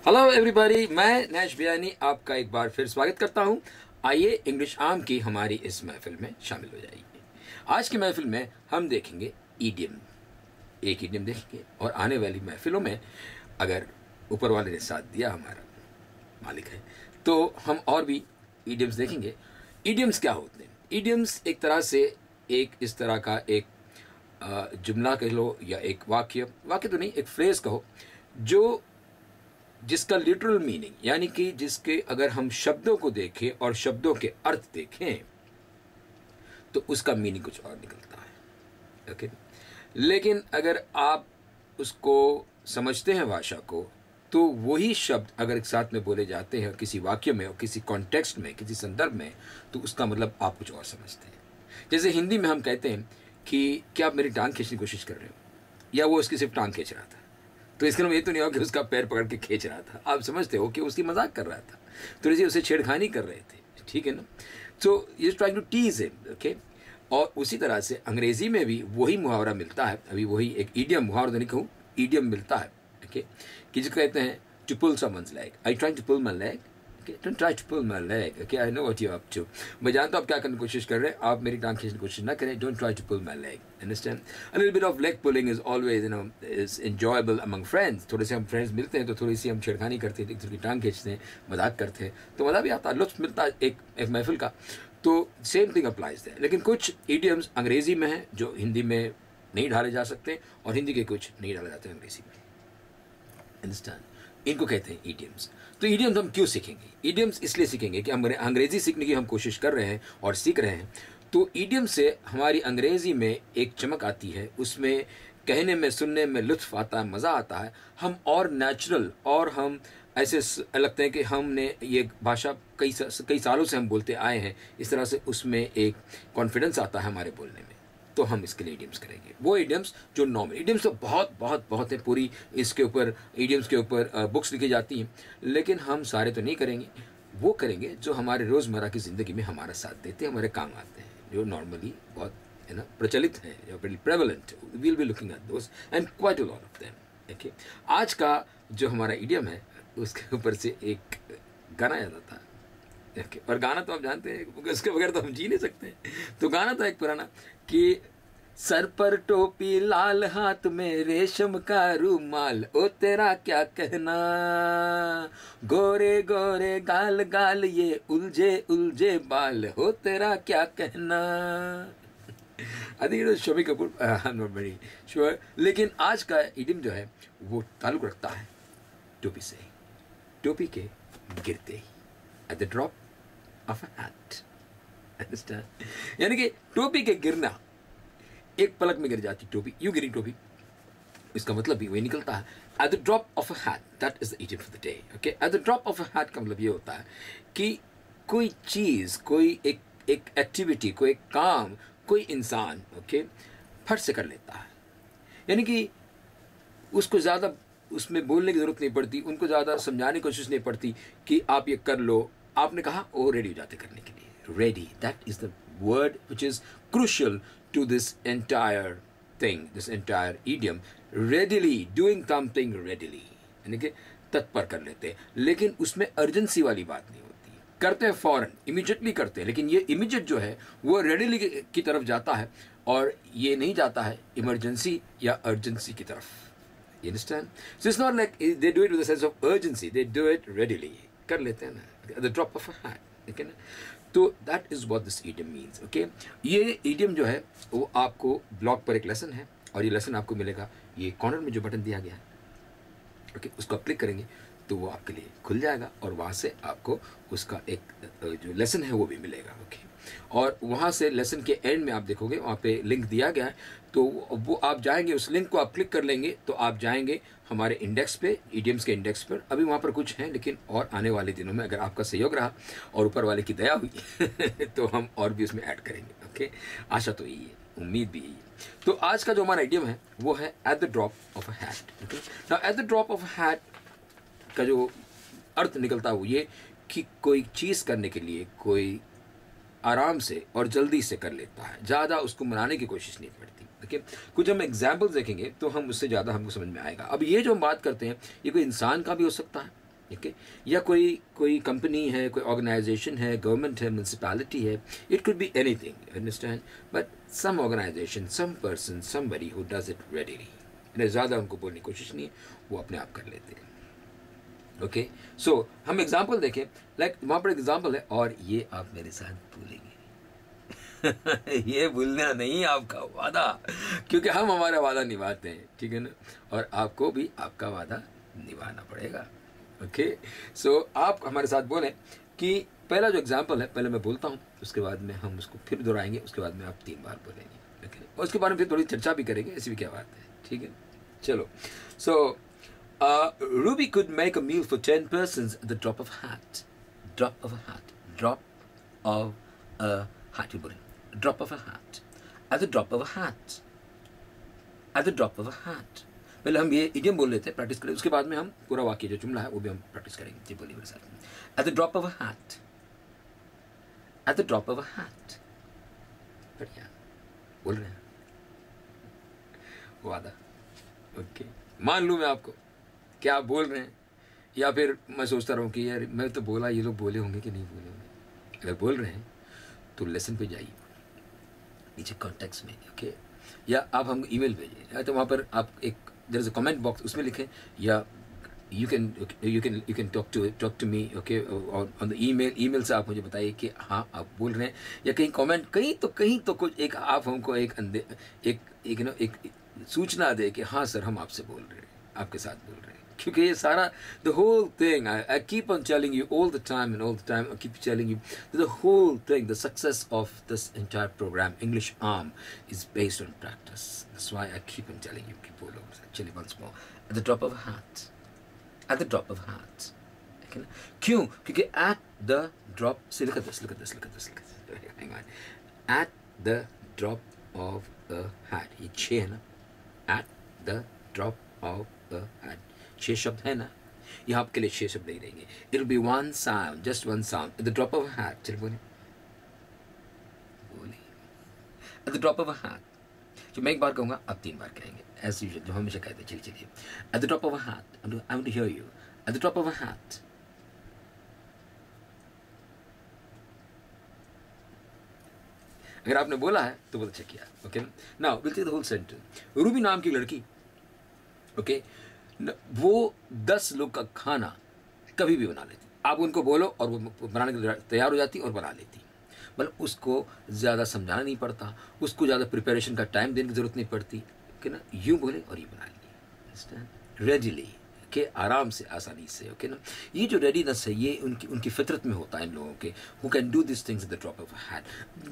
Hello everybody, मैं Nash Biyani आपका एक बार फिर स्वागत करता हूं। आइए इंग्लिश आम की हमारी इस महफिल में शामिल हो जाइए। आज की महफिल में हम देखेंगे ईडियम। एक ईडियम देखेंगे और आने वाली महफिलों में अगर ऊपर वाले ने साथ दिया, हमारा मालिक है, तो हम और भी ईडियम्स देखेंगे। ईडियम्स क्या होते हैं? ईडियम्स एक तरह से एक इस तरह का एक जुमला कह लो या एक वाक्य तो नहीं, एक फ्रेज कहो, जो जिसका लिटरल मीनिंग यानी कि जिसके अगर हम शब्दों को देखें और शब्दों के अर्थ देखें तो उसका मीनिंग कुछ और निकलता है। ओके, लेकिन अगर आप उसको समझते हैं भाषा को, तो वही शब्द अगर एक साथ में बोले जाते हैं किसी वाक्य में और किसी कॉन्टेक्स्ट में, किसी संदर्भ में, तो उसका मतलब आप कुछ और समझते हैं। जैसे हिंदी में हम कहते हैं कि क्या आप मेरी टांग खींचने की कोशिश कर रहे हो, या वो उसकी सिर्फ टांग खींच रहा था, तो इसका मतलब ये तो नहीं हो कि उसका पैर पकड़ के खींच रहा था। आप समझते हो कि उसकी मजाक कर रहा था, थोड़ी सी उसे छेड़खानी कर रहे थे, ठीक है ना। सो ये trying to tease him, okay. और उसी तरह से अंग्रेजी में भी वही मुहावरा मिलता है, अभी वही एक ईडियम, मुहावरा तो नहीं कहूँ, ईडियम मिलता है, ओके, कि जिसको कहते हैं to pull someone's leg. I trying to pull my leg, don't try to pull my leg, okay, I know what you up to. मैं जानता हूँ आप क्या करने की कोशिश कर रहे हैं, आप मेरी टांग खींचने की कोशिश ना करें, don't try to pull my leg, understand. A little bit of leg pulling is always is enjoyable among friends. थोड़े से हम फ्रेंड्स मिलते हैं तो थोड़ी सी हम छेड़खानी करते हैं, एक दूसरे की टांग खींचते हैं, मजाक करते हैं, तो मजा भी आता है, लुत्फ मिलता है एक महफिल का। तो सेम थिंग अप्लाइज है। लेकिन कुछ ईडियम्स अंग्रेजी में हैं जो हिंदी में नहीं ढाले जा सकते, और हिंदी के कुछ नहीं डाले जाते अंग्रेजी में, अंडरस्टैंड। इनको कहते हैं ईडियम्स। तो ईडियम्स हम क्यों सीखेंगे? ईडियम्स इसलिए सीखेंगे कि हम अंग्रेजी सीखने की हम कोशिश कर रहे हैं और सीख रहे हैं, तो ईडियम से हमारी अंग्रेजी में एक चमक आती है, उसमें कहने में, सुनने में लुत्फ आता है, मज़ा आता है, हम और नेचुरल, और हम ऐसे लगते हैं कि हमने ये भाषा कई सालों से हम बोलते आए हैं, इस तरह से उसमें एक कॉन्फिडेंस आता है हमारे बोलने में। तो हम इसके लिए ईडियम्स करेंगे, वो ईडियम्स जो नॉर्मल ईडियम्स तो बहुत बहुत बहुत है, पूरी इसके ऊपर ईडियम्स के ऊपर बुक्स लिखी जाती हैं, लेकिन हम सारे तो नहीं करेंगे। वो करेंगे जो हमारे रोज़मर्रा की ज़िंदगी में हमारा साथ देते हैं, हमारे काम आते हैं, जो नॉर्मली बहुत है ना प्रचलित हैं, जो prevalent. We'll be looking at those and quite a lot of them, okay. आज का जो हमारा ईडियम है उसके ऊपर से एक गाना याद आता है, ओके। और गाना तो आप जानते हैं, उसके बगैर तो हम जी नहीं सकते। तो गाना था एक पुराना कि सर पर टोपी, लाल हाथ में रेशम का रूमाल, ओ तेरा क्या कहना, गोरे गोरे गाल गाल, ये उलझे उलझे बाल, हो तेरा क्या कहना। I think it was Shammi Kapoor, I am not very sure. लेकिन आज का इडियम जो है वो ताल्लुक रखता है टोपी से, टोपी के गिरते ही, at the drop of a hat, understand. यानी कि टोपी के गिरना, एक पलक में गिर जाती टोपी, यूं गिरी टोपी, इसका मतलब भी वही निकलता है, eight the drop of a hat, that is the idiom for the day, okay. Eight the drop of a hat का मतलब ये होता है कि कोई चीज, कोई एक एक्टिविटी, कोई एक काम, कोई इंसान, ओके, फट से कर लेता है। यानी कि उसको ज़्यादा उसमें बोलने की ज़रूरत नहीं पड़ती, उनको ज़्यादा समझाने की कोशिश नहीं पड़ती कि आप ये कर लो, आपने कहा वो रेडी हो जाते करने के लिए। Ready, that is the word which is crucial to this entire thing, this entire idiom. Readily, doing something readily, यानी कि तत्पर कर लेते हैं, लेकिन उसमें अर्जेंसी वाली बात नहीं होती, करते हैं फौरन, इमीडिएटली करते हैं। लेकिन ये इमीडिएट जो है वो रेडिली की तरफ जाता है, और ये नहीं जाता है इमरजेंसी या अर्जेंसी की तरफ। You understand? So it's not like they do it with a sense of urgency, they do it readily, कर लेते हैं ना, at the drop of a hat, ठीक है ना। तो that is what this idiom means, okay. ये idiom जो है वो आपको ब्लॉग पर एक लेसन है, और ये लेसन आपको मिलेगा ये कॉर्नर में जो बटन दिया गया है, ओके, उसको आप क्लिक करेंगे तो वो आपके लिए खुल जाएगा, और वहाँ से आपको उसका एक जो लेसन है वो भी मिलेगा, ओके। और वहाँ से लेसन के एंड में आप देखोगे वहाँ पे लिंक दिया गया है, तो वो आप जाएंगे, उस लिंक को आप क्लिक कर लेंगे तो आप जाएंगे हमारे इंडेक्स पे, ईडियम्स के इंडेक्स पर। अभी वहाँ पर कुछ है, लेकिन और आने वाले दिनों में अगर आपका सहयोग रहा और ऊपर वाले की दया हुई तो हम और भी उसमें ऐड करेंगे, ओके। आशा तो यही है, उम्मीद भी यही है। तो आज का जो हमारा ईडियम है वो है eight the drop of a hat, okay. Now at the drop of a hat का जो अर्थ निकलता है वो ये कि कोई चीज़ करने के लिए कोई आराम से और जल्दी से कर लेता है, ज़्यादा उसको मनाने की कोशिश नहीं पड़ती, ओके। कुछ हम एग्जाम्पल्स देखेंगे तो हम उससे ज़्यादा हमको समझ में आएगा। अब ये जो हम बात करते हैं ये कोई इंसान का भी हो सकता है, ओके, या कोई कंपनी है, कोई ऑर्गेनाइजेशन है, गवर्नमेंट है, म्यूनसिपैलिटी है, it could be anything, understand, but some organisation, some person, somebody who does it readily, ज़्यादा उनको बोलने की कोशिश नहीं है, वो अपने आप कर लेते हैं। ओके, सो हम एग्जाम्पल देखें, लाइक वहाँ पर एग्जाम्पल है, और ये आप मेरे साथ भूलेंगे ये भूलना नहीं आपका वादा, क्योंकि हम हमारा वादा निभाते हैं, ठीक है ना, और आपको भी आपका वादा निभाना पड़ेगा। ओके, सो आप हमारे साथ बोलें कि पहला जो एग्जाम्पल है, पहले मैं बोलता हूँ, उसके बाद में हम उसको फिर दोहराएंगे, उसके बाद में आप 3 बार बोलेंगे। ओके, और उसके बारे में फिर थोड़ी चर्चा भी करेंगे, ऐसी भी क्या बात है, ठीक है। चलो, सो Ruby could make a meal for 10 persons at the drop of a hat. Drop of a hat. Drop of a hat. Drop of a hat. At the drop of a hat. At the drop of a hat. पहले हम ये idiom बोल लेते हैं, practice करें, उसके बाद में हम पूरा वाक्य जो जुमला है वो भी हम प्रैक्टिस करेंगे। जी बोलिए मेरे साथ। At the drop of a hat. At the drop of a hat. बढ़िया बोल रहे हैं, वादा। ओके, मान लूँ मैं आपको, क्या आप बोल रहे हैं, या फिर मैं सोचता रहूँ कि यार मैं तो बोला, ये लोग बोले होंगे कि नहीं बोले होंगे। अगर बोल रहे हैं तो लेसन पे जाइए, नीचे कॉन्टेक्स्ट में, ओके, या आप हम ईमेल भेजिए, तो वहाँ पर आप एक there is a comment box, उसमें लिखें, या you can talk to me, okay, on the email से आप मुझे बताइए कि हाँ आप बोल रहे हैं, या कहीं कमेंट, कहीं तो कुछ एक आप हमको एक सूचना दे कि हाँ सर हम आपसे बोल रहे हैं, आपके साथ बोल रहे हैं, क्योंकि ये सारा the whole thing, I keep on telling you all the time I keep telling you the whole thing, the success of this entire programme English arm is based on practice, that's why I keep on telling you कि बोलो। चलिए once more, at the drop of a hat, at the drop of a hat, क्यों, क्योंकि at the drop से look at this, hang on, at the drop of a hat, ये 6 है ना, at the drop of a hat, 6 शब्द है ना, यहाँ आपके लिए 6 शब्द नहीं रहेंगे, it'll be one sound, just one sound, at the drop of a hat। चलिए बोलिए, at the drop of a hat, जो मैं एक बार कहूँगा आप 3 बार कहेंगे, as usual, जो हमेशा कहते हैं। चलिए, at the drop of a hat, I want to hear you, at the drop of a hat। अगर आपने बोला है तो बहुत अच्छा किया। Okay, now will take the whole sentence. Ruby नाम की लड़की, ओके, वो 10 लोग का खाना कभी भी बना लेती, आप उनको बोलो और वो बनाने के लिए तैयार हो जाती और बना लेती, मतलब उसको ज़्यादा समझाना नहीं पड़ता, उसको ज़्यादा प्रिपरेशन का टाइम देने की ज़रूरत नहीं पड़ती, कि ना, यूँ बोले और ये बना ली, रेडीली, के आराम से, आसानी से। ओके ना, ये जो रेडीनेस है ये उनकी फितरत में होता है, इन लोगों के, who can do this things at the drop of a hat,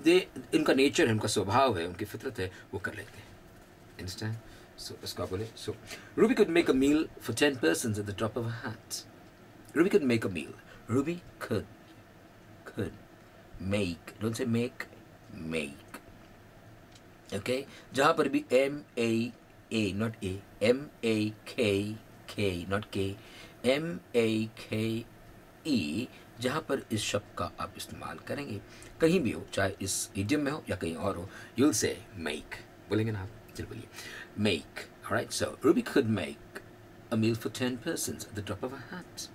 they, इनका नेचर है, उनका स्वभाव है, उनकी फितरत है, वो कर लेते हैं। अंडरस्टैंड? सो इसका बोले, so Ruby could make a meal for 10 persons at the drop of a hat. Ruby could make a meal, Ruby could make, don't say make, okay, जहाँ पर भी M-A-A, not A, M-A-K-K, not K, M-A-K-E, जहाँ पर इस शब्द का आप इस्तेमाल करेंगे, कहीं भी हो, चाहे इस इडियम में हो या कहीं और हो, you'll say make, बोलेंगे ना आप, चल बोलिए, make, alright, so Ruby could make a meal for 10 persons at the drop of a hat.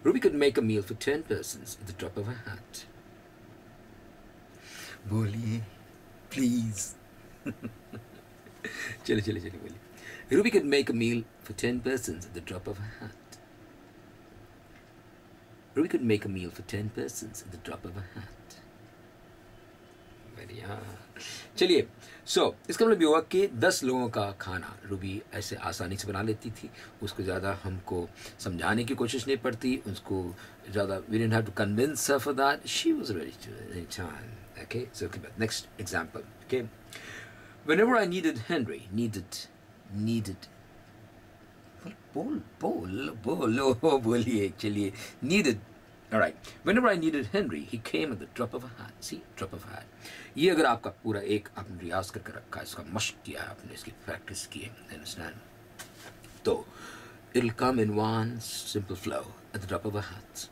Ruby could make a meal for 10 persons at the drop of a hat. बोलिए please. चलिए बोलिए, Ruby could make a meal for 10 persons at the drop of a hat. Ruby could make a meal for 10 persons at the drop of a hat. बढ़िया। चलिए, सो इसका मतलब ये हुआ कि 10 लोगों का खाना रूबी ऐसे आसानी से बना लेती थी, उसको ज़्यादा हमको समझाने की कोशिश नहीं पड़ती, उसको ज़्यादा, we didn't have to convince her for that, she was ready to any time. Okay, so next example. Okay, whenever I needed Henry, needed, बोलिए, चलिए, needed, all right, whenever I needed Henry, he came at the drop of a hat. See, drop of a hat. ये अगर आपका पूरा एक आपने रियाज करके रखा है, इसका मश्क किया है आपने, इसकी प्रैक्टिस की है, understand? तो it'll come in one simple flow at the drop of a hat.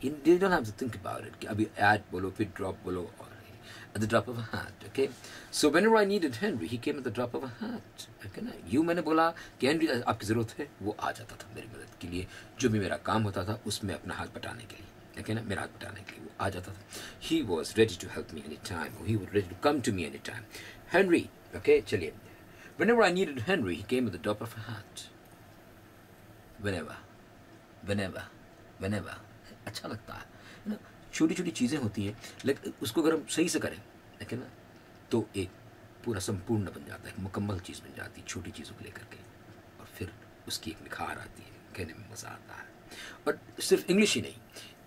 You don't have to think about it कि अभी add बोलो फिर drop बोलो, और at the drop of a hat. Okay, so whenever I needed Henry, he came at the drop of a hat. Okay ना, यूँ मैंने बोला कि हेनरी आपकी ज़रूरत है, वो आ जाता था मेरी मदद के लिए, जो भी मेरा काम होता था उसमें अपना हाथ बटाने के लिए, okay ना, मेरा हाथ बटाने के लिए वो आ जाता था. He was ready to help me any time, or he was ready to come to me any time. Henry, okay, चलिए. Whenever I needed Henry, he came at the drop of a hat. Whenever, whenever, whenever. अच्छा लगता है ना, छोटी छोटी चीज़ें होती हैं, लेकिन उसको अगर हम सही से करें, लेकिन ना, तो एक पूरा संपूर्ण बन जाता है, एक मुकम्मल चीज़ बन जाती है छोटी चीज़ों को लेकर के, और फिर उसकी एक निखार आती है, कहने में मज़ा आता है. और सिर्फ इंग्लिश ही नहीं,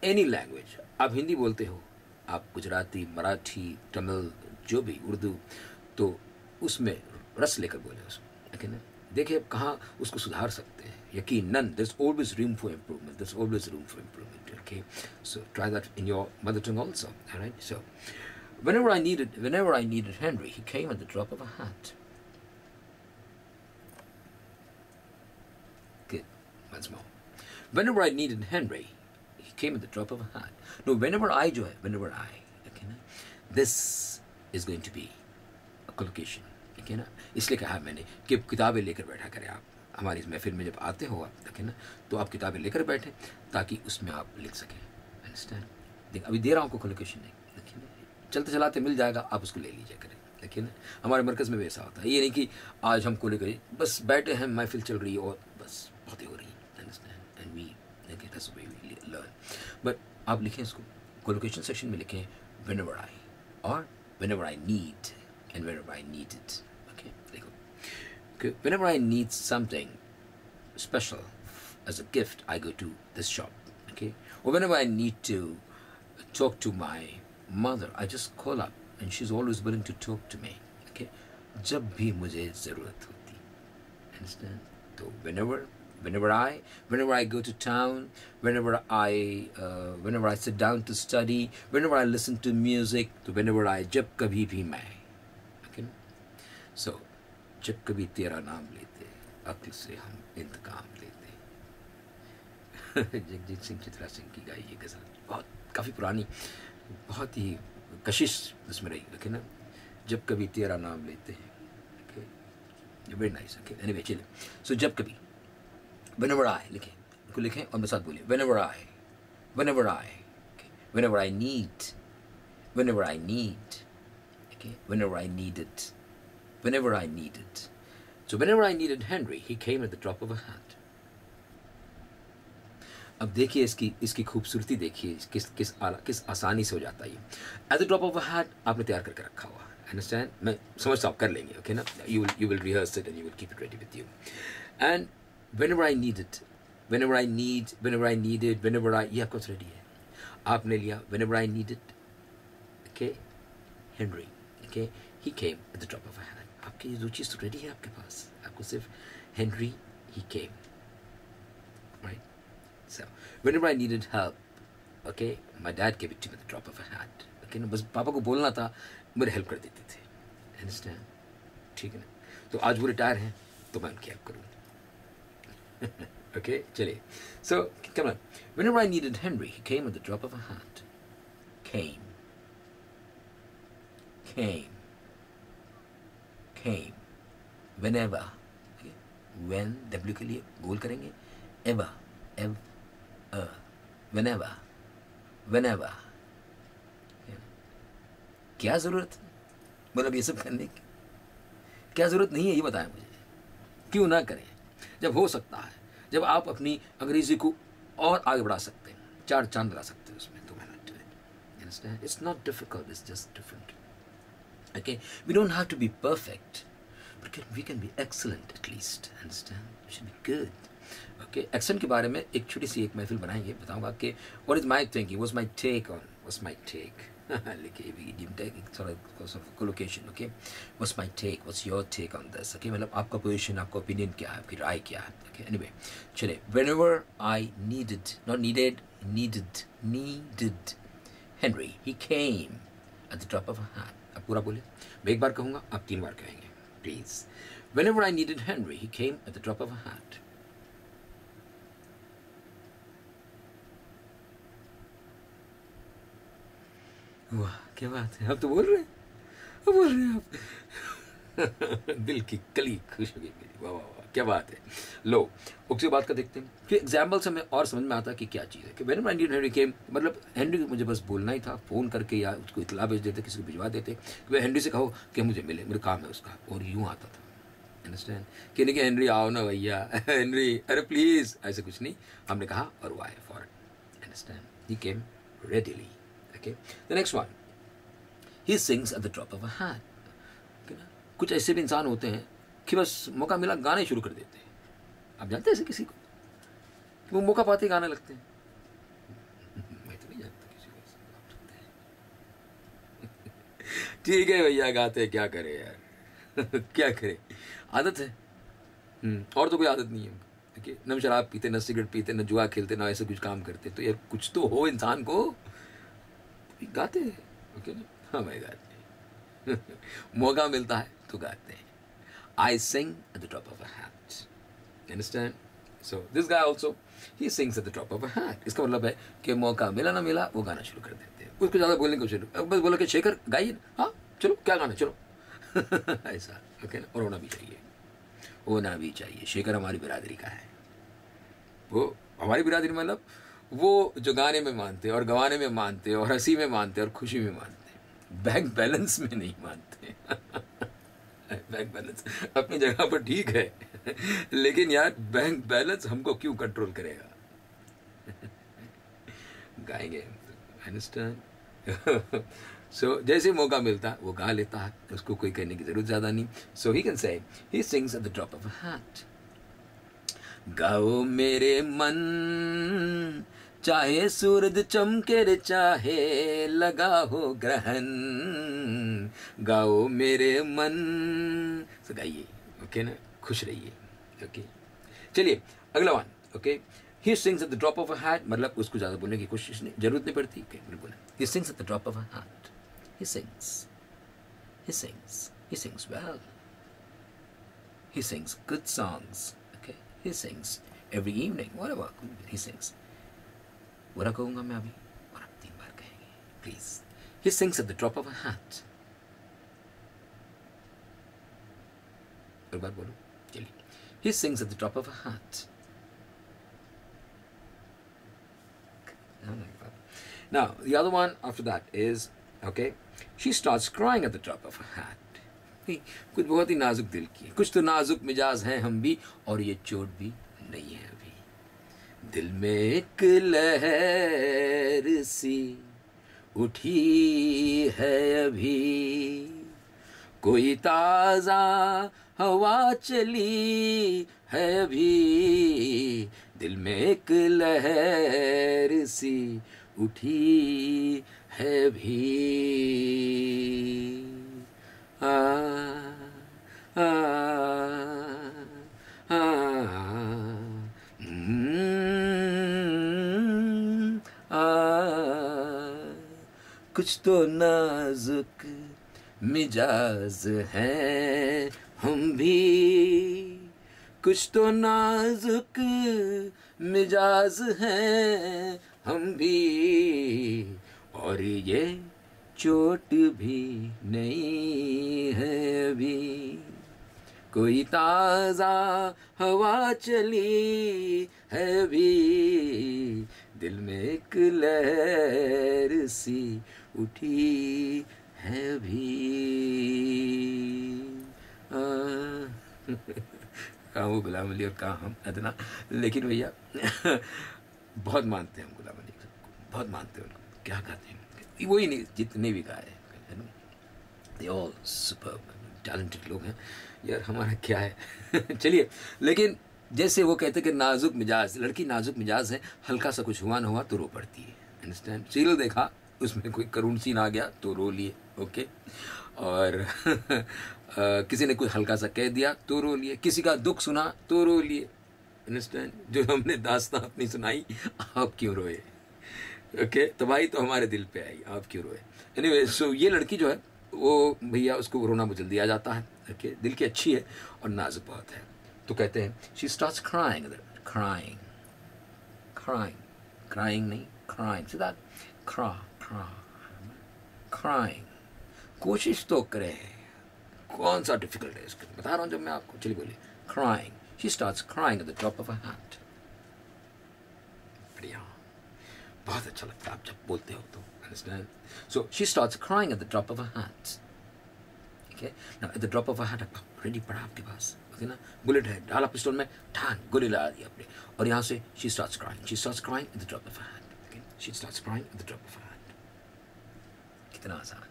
एनी लैंग्वेज. आप हिंदी बोलते हो, आप गुजराती, मराठी, तमिल, जो भी, उर्दू, तो उसमें रस लेकर बोले उसको, लेकिन देखिए अब कहाँ उसको सुधार सकते हैं. यकीनन there's always room for improvement. There's always room for improvement. Okay, so try that in your mother tongue also. All right. So whenever I needed Henry, he came at the drop of a hat. Good. Once more. Whenever I needed Henry, he came at the drop of a hat. No, whenever I जो है, whenever I. Okay ना, this is going to be a collocation. Okay ना, इसलिए कहा मैंने कि किताबें लेकर बैठा करें आप. हमारी इस महफिल में जब आते हो आप, देखें ना, तो आप किताबें लेकर बैठें ताकि उसमें आप लिख सकें. अंडरस्टैंड. देख अभी दे रहा हूँ आपको कोलोकेशन नहीं, देखिए ना, चलते चलाते मिल जाएगा, आप उसको ले लीजिए करें. देखिए ना, हमारे मरकज़ में भी ऐसा होता है. ये नहीं कि आज हमको लेकर बस बैठे हैं, महफिल चल रही है और बस बातें हो रही हैं. Understand. And we that's the way we learn. But आप लिखें इसको, कोलोकेशन सेक्शन में लिखें व्हेनेवर आई, और whenever I need, and whenever I need it. Okay, देखो, whenever I need something special as a gift, I go to this shop. Okay, or whenever I need to talk to my mother, I just call up, and she's always willing to talk to me. Okay, जब भी मुझे ज़रूरत होती. Understand? So whenever I go to town, whenever I sit down to study, whenever I listen to music, तो whenever I, जब कभी भी मैं. Okay, so जब कभी तेरा नाम लेते, अक्ल से हम इंतकाम लेते. जगजीत सिंह, चित्रा सिंह की गाई ये गज़ल, बहुत काफ़ी पुरानी, बहुत ही कशिश उसमें रही, लेकिन ना, जब कभी तेरा नाम लेते हैं. Okay, very nice. Okay, anyway चलिए. सो जब कभी, whenever I लिखें, उनको लिखें और मेरे साथ बोलिए. whenever I, okay, whenever I need, okay, whenever I need it. Whenever I needed. So whenever I needed Henry, he came at the drop of a hat. अब देखिए इसकी खूबसूरती देखिए, किस आसानी से हो जाता है ये. At the drop of a hat आपने तैयार करके रखा हुआ. Understand? मैं समझता हूँ, आप कर लेंगे. Okay ना? You will rehearse it and you will keep it ready with you. And whenever I needed, whenever I needed, whenever I, ये आपका रेडी है. आपने लिया whenever I needed. Okay, Henry. Okay, he came at the drop of a hat. आपकी ये दो चीज़ तो ready है आपके पास, आपको सिर्फ Henry, he came, right? So whenever I needed help, okay, my dad gave it to me at the drop of a hat. Okay, ना, बस पापा को बोलना था, मेरे हेल्प कर देते थे. Understand? ठीक है ना. तो आज वो रिटायर हैं, तो मैं उनकी हेल्प करूँगा. Okay, चलिए. So come on. Whenever I needed Henry, he came at the drop of a hat. Came. Whenever. Okay? When, W के लिए गोल करेंगे. Ever. Whenever. Okay? क्या ज़रूरत, मतलब ये सब करने की क्या ज़रूरत नहीं है, ये बताएं मुझे. क्यों ना करें जब हो सकता है, जब आप अपनी अंग्रेज़ी को और आगे बढ़ा सकते हैं, 4 चांद लगा सकते हैं उसमें, तो why not do it? You understand? It's not difficult, it's just different. Okay, we don't have to be perfect, but we can be excellent at least. Understand? We should be good. Okay, accent के बारे में एक छोटी सी एक महफिल बनाएंगे, बताऊंगा कि what is my thinking, what's my take. लिखिए idiom tag, sort of collocation. Okay, what's my take, what's your take on this? Okay, मतलब आपका position, आपका opinion क्या है, आपकी राय क्या है. Okay, anyway, चलिए. Whenever I needed, not needed, needed Henry, he came at the drop of a hat. अब पूरा बोले, मैं एक बार कहूँगा, आप 3 बार कहेंगे, please. Whenever I needed Henry, he came at the drop of a hat. वाह, क्या बात है, आप तो बोल रहे हैं. बोल रहे हैं आप। दिल की कली खुश हो गई मेरी, वाह वाह वाह, क्या बात है। लो उसके बाद का देखते हैं कि एग्जाम्पल से हमें और समझ में आता है कि क्या चीज़ है। कि व्हेन हेनरी केम, मतलब हेनरी को मुझे बस बोलना ही था, फ़ोन करके या उसको इतला भेज देते, किसी को भिजवा देते कि वह हेनरी से कहो कि मुझे मिले, मेरा काम है उसका, और यूँ आता था। अंडरस्टैंड कि नहीं कि हेनरी आओ ना भैया, हेनरी अरे प्लीज़, ऐसे कुछ नहीं। हमने कहा और वो आए for it. Understand, he came readily. Okay, the next one, he sings eight the drop of a hat. कुछ ऐसे भी इंसान होते हैं कि बस मौका मिला गाने शुरू कर देते हैं। आप जानते हैं ऐसे किसी को, वो मौका पाते ही गाने लगते हैं? मैं तो नहीं जानता किसी को ऐसे, आप जानते हैं? ठीक है भैया, गाते हैं, क्या करें यार। क्या करें, आदत है। और तो कोई आदत नहीं है। देखिए, न शराब पीते, न सिगरेट पीते, न जुआ खेलते, ना ऐसे कुछ काम करते, तो यार कुछ तो हो इंसान को, गाते हैं। ओके ना, हाँ भाई गाते हैं। मौका मिलता है तो गाते हैं। I sing at the drop of a hat. You understand? So this guy also, he sings at the drop of a hat. इसका मतलब है कि मौका मिला ना मिला वो गाना शुरू कर देते हैं। उसको ज़्यादा बोलने की कोशिश नहीं, बस बोला कि शेखर गाइए, हाँ चलो क्या गाना, चलो। ऐसा ओके ना, और होना भी चाहिए, होना भी चाहिए। शेखर हमारी बिरादरी का है। वो हमारी बिरादरी मतलब वो जो गाने में मानते हैं और गवाने में मानते हैं और हंसी में मानते हैं और खुशी में मानते हैं, बैंक बैलेंस में नहीं मानते। बैंक बैलेंस अपनी जगह पर ठीक है, लेकिन यार बैंक बैलेंस हमको क्यों कंट्रोल करेगा। गाएंगे, अंडरस्टैंड। सो जैसे मौका मिलता है वो गा लेता है, उसको कोई कहने की जरूरत ज्यादा नहीं। सो he can say he sings eight the drop of a hat. गाओ मेरे मन, चाहे सूरज चमके रे चाहे लगा हो ग्रहण, गाओ मेरे मन। तो गाइए, ओके ना, खुश रहिए। ओके, चलिए अगला one. Okay, he sings eight the drop of a hat, मतलब उसको ज़्यादा बोलने की कोशिश नहीं, जरूरत नहीं पड़ती। ओके, बिल्कुल। He sings eight the drop of a hat. He sings, he sings, he sings well, he sings good songs. Okay, he sings every evening, whatever he sings. बुरा कहूँगा मैं अभी और आप 3 बार कहेंगे please. he sings at the drop of a hat। एक बार बोलो, चलिए। he sings at the drop of a hat। Now the other one after that is, okay, she starts crying at the drop of a hat। कुछ बहुत ही नाजुक दिल की है, कुछ तो नाजुक मिजाज हैं हम भी, और ये चोट भी नहीं है अभी। दिल में एक लहर सी उठी है अभी, कोई ताजा हवा चली है अभी। दिल में एक लहर सी उठी है अभी। आ आ आ कुछ तो नाजुक मिजाज हैं हम भी, कुछ तो नाजुक मिजाज हैं हम भी, और ये चोट भी नहीं है अभी। कोई ताज़ा हवा चली है अभी, दिल में एक लहर सी उठी है अभी। कहाँ वो गुलाम अली और कहाँ हम अदना, लेकिन भैया बहुत मानते हैं हम गुलाम अली को, बहुत मानते हैं उनको, क्या गाते हैं वही नहीं, जितने भी गाए दे ऑल सुपर्ब टैलेंटेड लोग हैं यार, हमारा क्या है। चलिए, लेकिन जैसे वो कहते कि नाजुक मिजाज, लड़की नाजुक मिजाज है, हल्का सा कुछ हुआ ना हुआ तो रो पड़ती है। अंडरस्टैंड, सीरियल देखा उसमें कोई करुण सीन आ गया तो रो लिए। ओके, और किसी ने कोई हल्का सा कह दिया तो रो लिए, किसी का दुख सुना तो रो लिए। अंडरस्टैंड, जो हमने दास्तां अपनी सुनाई, आप क्यों रोए? ओके, तबाही तो हमारे दिल पे आई, आप क्यों रोए? एनीवे, सो ये लड़की जो है वो भैया उसको रोना बहुत जल्दी आ जाता है। ओके, दिल की अच्छी है और नाजुक बहुत है, तो कहते हैं she starts crying, crying crying crying नहीं क्राइंग, सीधा क्रा क्रा क्राइंग। कोशिश तो करें, कौन सा डिफिकल्ट है इसका बता रहा हूँ जब मैं आपको। चलिए बोलिए, crying, she starts crying at the drop of a hat। बढ़िया, बहुत अच्छा लगता है आप जब बोलते हो तो, understand? So she starts crying at the drop of a hat। Okay? Now at the drop of a hat, ready पड़ा आपके पास, ओके ना, बुलेट है, डाला पिस्टल में, ठान गोली लगा दी आपने, और यहाँ से she starts crying at the drop of a hat। Okay? She starts crying at the drop of a hat। कितना आसान है।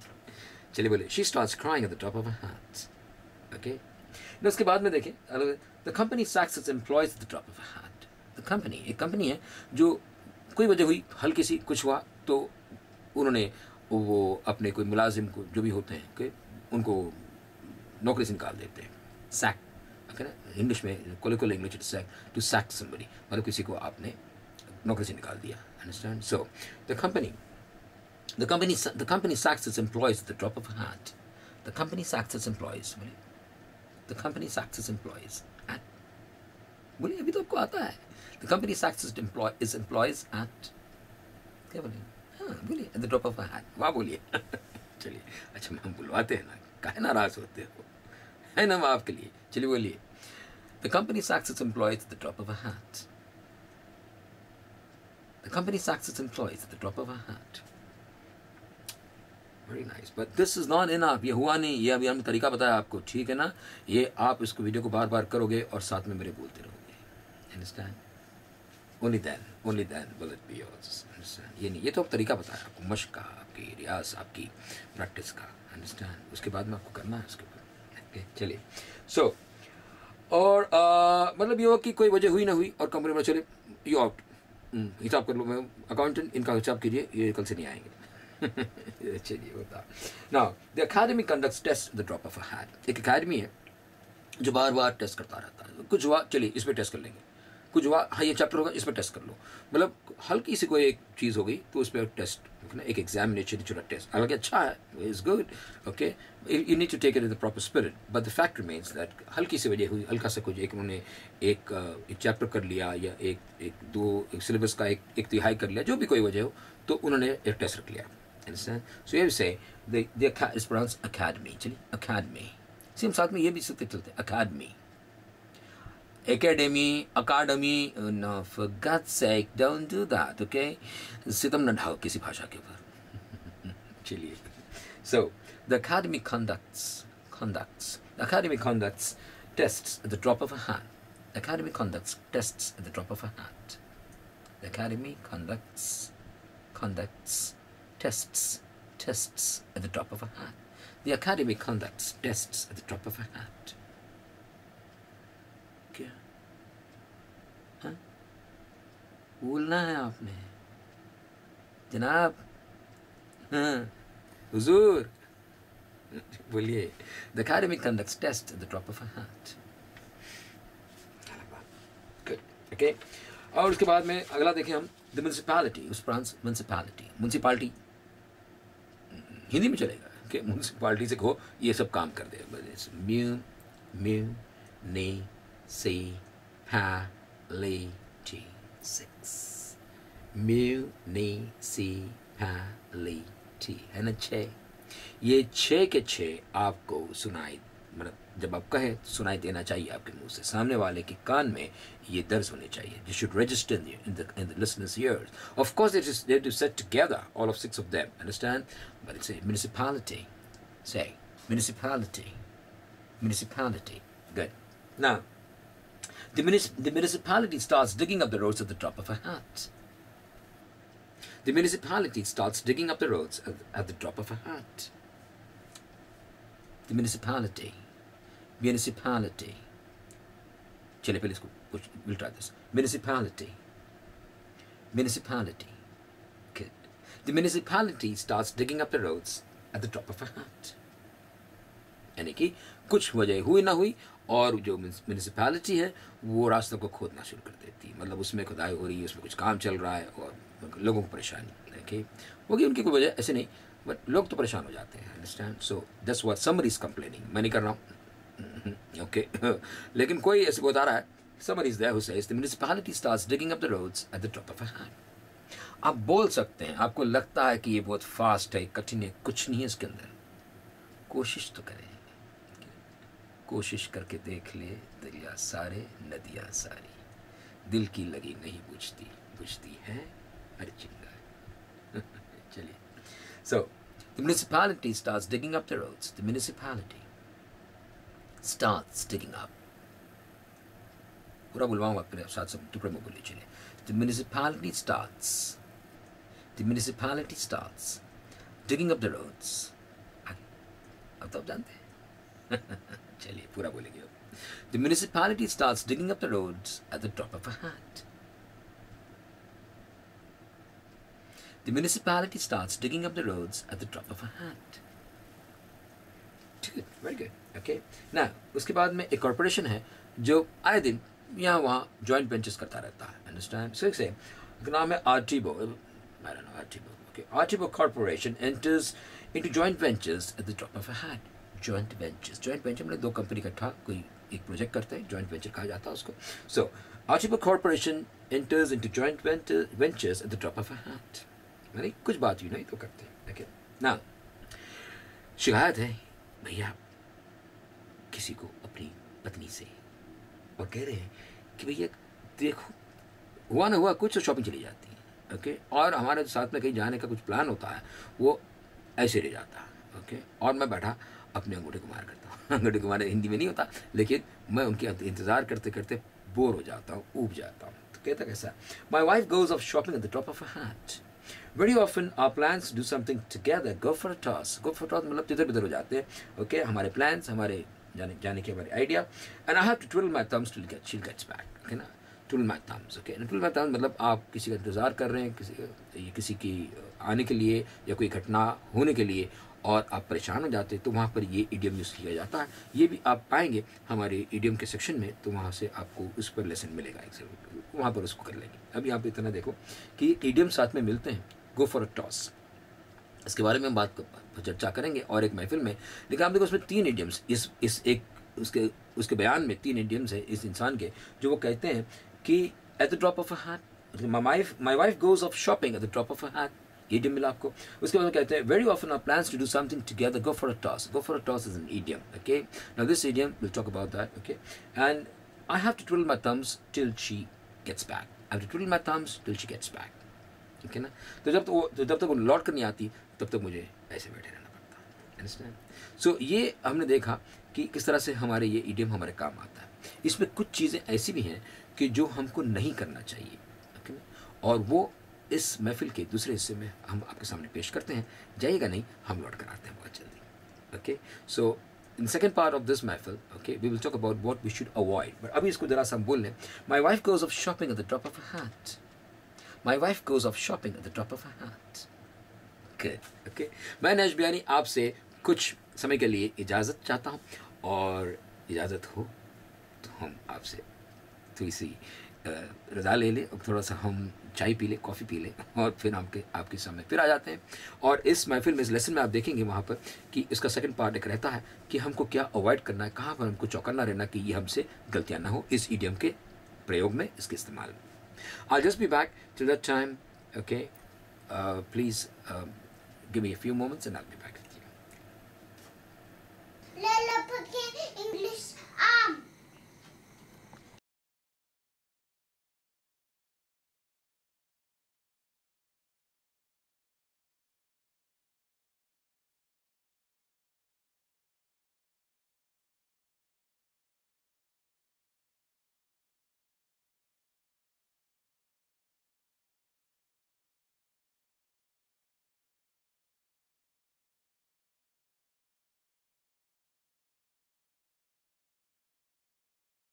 चलिए बोले, she starts crying at the drop of a hat। Okay? ना उसके बाद में देखें, the company sacks its employees at the drop of a hat। The company, एक कंपनी है जो कोई वजह हुई, हल्की सी कुछ हुआ तो उन्होंने वो अपने कोई मुलाजिम को जो भी होते हैं कि उनको नौकरी से निकाल देते हैं। सैक, ओके ना, इंग्लिश में colloquial English sack, to sack somebody, मतलब किसी को आपने नौकरी से निकाल दिया, understand? So the company sacks its employees at the drop of a hat। The company sacks its employees, बोलिए, the company sacks its employees at, बोलिए, अभी तो आपको आता है। The company sacks its employees at, क्या बोलिए, हाँ बोलिए, at the drop of a hat, वाह बोलिए। चलिए, अच्छा हम बुलवाते हैं ना, काहे नाराज होते हो, है ना, आपके लिए। चलिए बोलिए, the company sacks its employees at the drop of a hat। The company sacks its employees at the drop of a hat। Very nice, but this is not enough। ये हुआ नहीं, ये अभी हमने तरीका बताया आपको, ठीक है ना? ये आप इसको वीडियो को बार बार करोगे और साथ में मेरे बोलते रहोगे, understand? Only then will it be yours, understand? ये नहीं, ये तो अब तरीका बताया आपको, मश्क का, आपकी रियाज, आपकी प्रैक्टिस का, understand? उसके बाद में आपको करना है उसके ऊपर, okay? चलिए, so और मतलब ये हो कि कोई वजह हुई ना हुई और कंपनी में चले, यू आउट, हिसाब कर लो, मैं अकाउंटेंट, इनका हिसाब कीजिए, ये कल से नहीं आएंगे। चलिए होता। Now the academy conducts test the drop of a hat. एक एकेडमी है जो बार बार टेस्ट करता रहता है। कुछ हुआ, चलिए इस पर टेस्ट कर लेंगे, कुछ हुआ, हाँ ये चैप्टर होगा, इस पर टेस्ट कर लो, मतलब हल्की सी कोई एक चीज़ हो गई तो उस पर टेस्ट, एक एग्जामिनेशन छोटा टेस्ट, हालांकि अच्छा है, is good, okay, you need to take it in the proper spirit, but the fact remains that हल्की सी वजह हुई, हल्का सा कुछ, एक उन्होंने एक चैप्टर कर लिया या एक सिलेबस का एक तिहाई कर लिया, जो भी कोई वजह हो, तो उन्होंने एक टेस्ट रख लिया, understand? So you say the is pronounced academy। चलिए, academy, सेम साथ में ये भी सकते चलते, academy, academy, no, for God's sake don't do that, okay? सितम न ढाओ किसी भाषा के ऊपर। चलिए, so the academy conducts tests at the drop of a hat। The academy conducts tests at the drop of a hat। The academy conducts tests at the drop of a hat। The academy conducts tests at the drop of a hat। क्या? हाँ? बोलना है आपने जनाब, हाँ हुजूर, बोलिए, the academy conducts tests at the drop of a hat। Good, okay? और उसके बाद में अगला देखें हम, the municipality, उस प्रांत municipality हिंदी में चलेगा, कि म्यूनसिपालिटी से कहो ये सब काम कर दे, म्यूनिसिपैलिटी है ना, छः, ये छः के छः आपको सुनाई, मतलब जब आप कहें सुनाई देना चाहिए आपके मुंह से, सामने वाले के कान में ये दर्ज होने चाहिए। You should register in the listener's ears। Of course, they have to set together all of 6 of them, understand? But it's a municipality. Say municipality. Good. Now, the municipality starts digging up the roads at the drop of a hat। The municipality starts digging up the roads at the drop of a hat। The municipality। चलिए पहले इसको कुछ, we'll try this। Municipality। Good। The municipality starts digging up the roads at the drop of a hat। यानी कि कुछ वजह हुई ना हुई और जो म्यूनिसिपैलिटी है वो रास्तों को खोदना शुरू कर देती, मतलब उसमें खुदाई हो रही है, उसमें कुछ काम चल रहा है और लोगों को परेशानी देखिए होगी, उनकी कोई वजह ऐसे नहीं, बट लोग तो परेशान हो जाते हैं, understand? So that's what somebody is complaining, मैं नहीं कर रहा हूँ, ओके लेकिन कोई ऐसे बता रहा है, somebody is there who says the municipality starts digging up the roads at the drop of a hat। आप बोल सकते हैं, आपको लगता है कि ये बहुत फास्ट है, कठिन है, कुछ नहीं है इसके अंदर, कोशिश तो करें, कोशिश करके देख ले दरिया सारे नदियाँ सारी, दिल की लगी नहीं बुझती, बुझती है अरे चिंगारी। चलिए, so the municipality starts digging up the roads. The municipality starts digging up. पूरा बुलवाऊंगा आपके साथ सब टुकड़े में बोलिए। चलिए, the municipality starts, the municipality starts digging up the roads. अब तो आप जानते हैं। चलिए पूरा बोलेंगे। The municipality starts digging up the roads at the drop of a hat. The municipality starts digging up the roads at the drop of a hat. Good, very good. Okay. Now, उसके बाद में एक corporation है जो आए दिन यहाँ वहाँ जॉइंट वेंचर्स करता रहता है। अंडरस्टैंड? सो से नाम है आर्टिबो। I don't know, Artibo. Okay. Artibo Corporation enters into joint ventures at the drop of a hat. Joint ventures. Joint venture मतलब दो कंपनी इकट्ठा कोई एक प्रोजेक्ट करते हैं, जॉइंट वेंचर कहा जाता है उसको। So, Artibo Corporation enters into joint ventures at the drop of a hat. मैंने कुछ बात ही नहीं तो करते हैं। Okay. Now, शिकायत है भैया किसी को अपनी पत्नी से, और कह रहे हैं कि भैया देखो हुआ ना हुआ कुछ तो शॉपिंग चली जाती है। ओके और हमारे साथ में कहीं जाने का कुछ प्लान होता है वो ऐसे रह जाता है। ओके और मैं बैठा अपने अंगूठे कुमार करता हूँ। अंगूठे कुमार हिंदी में नहीं होता, लेकिन मैं उनके इंतज़ार करते करते बोर हो जाता हूँ, ऊब जाता हूँ। तो कहता कैसा, माई wife goes of shopping at the drop of a hat. Very often our plans to do something together go for a toss. Go for a toss मतलब इधर उधर हो जाते हैं। ओके हमारे प्लान्स, हमारे जाने के हमारे idea, and I have to twill my thumbs till she gets back. Okay ना, twill my thumbs. Okay twill my thumbs मतलब आप किसी का इंतज़ार कर रहे हैं, किसी की आने के लिए या कोई घटना होने के लिए, और आप परेशान हो जाते हैं तो वहाँ पर ये इडियम यूज़ किया जाता है। ये भी आप पाएंगे हमारे इडियम के सेक्शन में, तो वहाँ से आपको उस पर लेसन मिलेगा, वहाँ पर उसको कर लेंगे। अभी आप इतना देखो कि इडियम साथ में मिलते हैं। गो फॉर अ टॉस, इसके बारे में हम चर्चा करेंगे और एक महफिल में। लेकिन आप देखो उसमें 3 इडियम्स इस एक उसके बयान में 3 इडियम्स है इस इंसान के, जो वो कहते हैं कि at the drop of a hat, my wife goes of shopping at the drop of a hat, ये इडियम मिला आपको। उसके बाद कहते हैं very often our plans to do something together, go for a toss. Go for a toss is an idiom. Okay now this idiom will talk about that. Okay and I have to twill my thumbs till she gets back. I have to twill my thumbs till she gets back. ठीक है ना, तो जब तक वो लौट कर नहीं आती तब तक मुझे ऐसे बैठे रहना पड़ता है। अंडरस्टैंड? सो ये हमने देखा कि किस तरह से हमारे ये इडियम हमारे काम आता है। इसमें कुछ चीज़ें ऐसी भी हैं कि जो हमको नहीं करना चाहिए, ओके ना, और वो इस महफिल के दूसरे हिस्से में हम आपके सामने पेश करते हैं। जाइएगा नहीं, हम लौट कर आते हैं बहुत जल्दी। Okay so in second part of this महफिल, okay we will talk about what we should avoid. But अभी इसको जरा सा हम बोल लें। My wife goes of shopping at the drop of a hat. My wife goes off shopping at the drop of a hat. Good. Okay. मैं Nash Biyani आपसे कुछ समय के लिए इजाज़त चाहता हूँ, और इजाज़त हो तो हम आपसे थोड़ी सी रज़ा ले लें, और थोड़ा सा हम चाय पी लें, कॉफ़ी पी लें, और फिर आपके सामने फिर आ जाते हैं। और इस महफिल में, इस लेसन में आप देखेंगे वहाँ पर कि इसका सेकंड पार्ट एक रहता है कि हमको क्या अवॉइड करना है, कहाँ पर हमको चौकन्ना रहना कि ये हमसे गलतियाँ ना हो इस इडियम के प्रयोग में, इसके इस्तेमाल में। I'll just be back till that time. Okay, please give me a few moments and I'll be back.